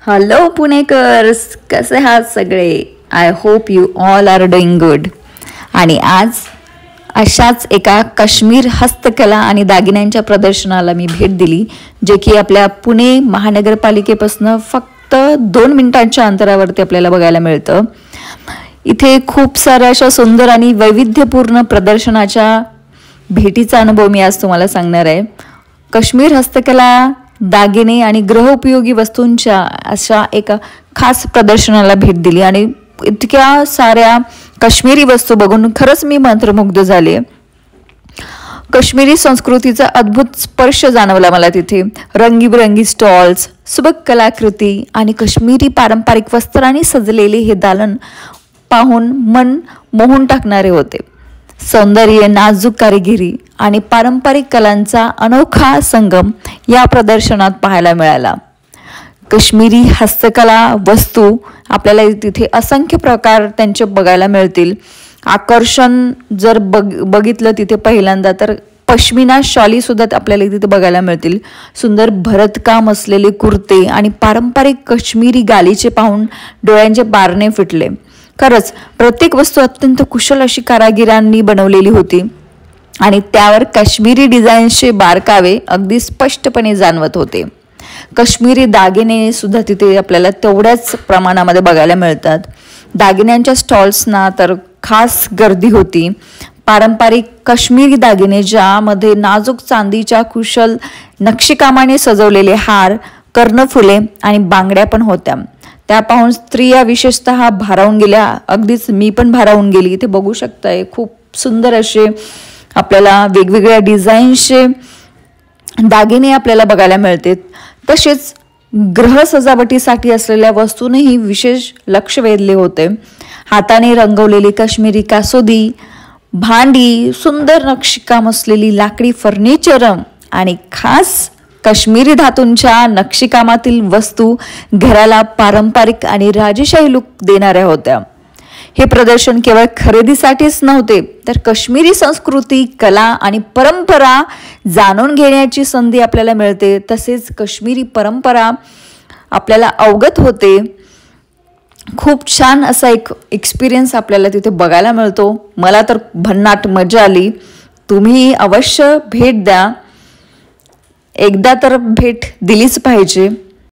Hello Punekars, कसे आहात सगळे? I hope you all are doing good. आणि आज अशाच एका काश्मीर हस्तकला आणि दागिन्यांच्या प्रदर्शनाला मी भेट दिली, जे की आपल्या पुणे महानगरपालिकेपासून फक्त 2 मिनिटांच्या अंतरावरती आपल्याला बघायला मिळतं. इथे खूप साऱ्या अशा सुंदर आणि वैविध्यपूर्ण प्रदर्शनाच्या भेटीचा अनुभव मी आज तुम्हाला सांगणार आहे. काश्मीर हस्तकला, दागिने आणि गृहोपयोगी वस्तूंच्या अशा एका खास प्रदर्शनाला भेट दिली आणि इतक्या साऱ्या काश्मीरी वस्तू बघून खरंच मी मंत्रमुग्ध झाले. काश्मीरी संस्कृतीचा अद्भुत स्पर्श जाणवला मला तिथे. रंगीबेरंगी स्टॉल्स, सुबक कलाकृती आणि काश्मीरी पारंपरिक वस्त्रांनी सजलेले हे दालन पाहून मन मोहून टाकणारे होते. सौंदर्य, नाजूक कारिगिरी आणि पारंपरिक कलांचा अनोखा संगम या प्रदर्शनात पाहायला मिळाला. काश्मीरी हस्तकला वस्तू आपल्याला तिथे असंख्य प्रकार त्यांचे बघायला मिळतील. आकर्षण जर बघितलं तिथे पहिल्यांदा तर पश्मिना शॉली सुद्धा आपल्याला तिथे बघायला मिळतील. सुंदर भरतकाम असलेले कुर्ते आणि पारंपरिक काश्मीरी गालीचे पाहून डोळ्यांचे पारणे फिटले. खरंच प्रत्येक वस्तू अत्यंत कुशल अशी कारागिरांनी बनवलेली होती आणि त्यावर काश्मीरी डिझाईन्सचे बारकावे अगदी स्पष्टपणे जाणवत होते. काश्मीरी दागिने सुद्धा तिथे आपल्याला तेवढ्याच प्रमाणामध्ये बघायला मिळतात. दागिन्यांच्या स्टॉल्सना तर खास गर्दी होती. पारंपरिक काश्मीरी दागिने ज्यामध्ये नाजूक चांदीच्या कुशल नक्षीकामाने सजवलेले हार, कर्णफुले आणि बांगड्या पण होत्या. त्या पाहून स्त्रिया विशेषतः भारावून गेल्या. अगदीच मी पण भारावून गेली. इथे बघू शकताय खूप सुंदर असे आपल्याला वेगवेगळ्या डिझाईन्सचे दागिने आपल्याला बघायला मिळते. तसेच गृह सजावटीसाठी असलेल्या वस्तूंनीही विशेष लक्ष वेधले होते. हाताने रंगवलेली काश्मीरी कासोदी, भांडी, सुंदर नक्षीकाम असलेली लाकडी फर्निचर आणि खास काश्मीरी धातूंच्या नक्षीकामातील वस्तू घराला पारंपरिक आणि राजेशाही लुक देणाऱ्या होत्या. हे प्रदर्शन केवळ खरेदीसाठीच नव्हते, तर काश्मीरी संस्कृती, कला आणि परंपरा जाणून घेण्याची संधी आपल्याला मिळते. तसेच काश्मीरी परंपरा आपल्याला अवगत होते. खूप छान असा एक एक्सपिरियन्स आपल्याला तिथे बघायला मिळतो. मला तर भन्नाट मजा आली. तुम्ही अवश्य भेट द्या. एकदा तर भेट दिलीच पाहिजे.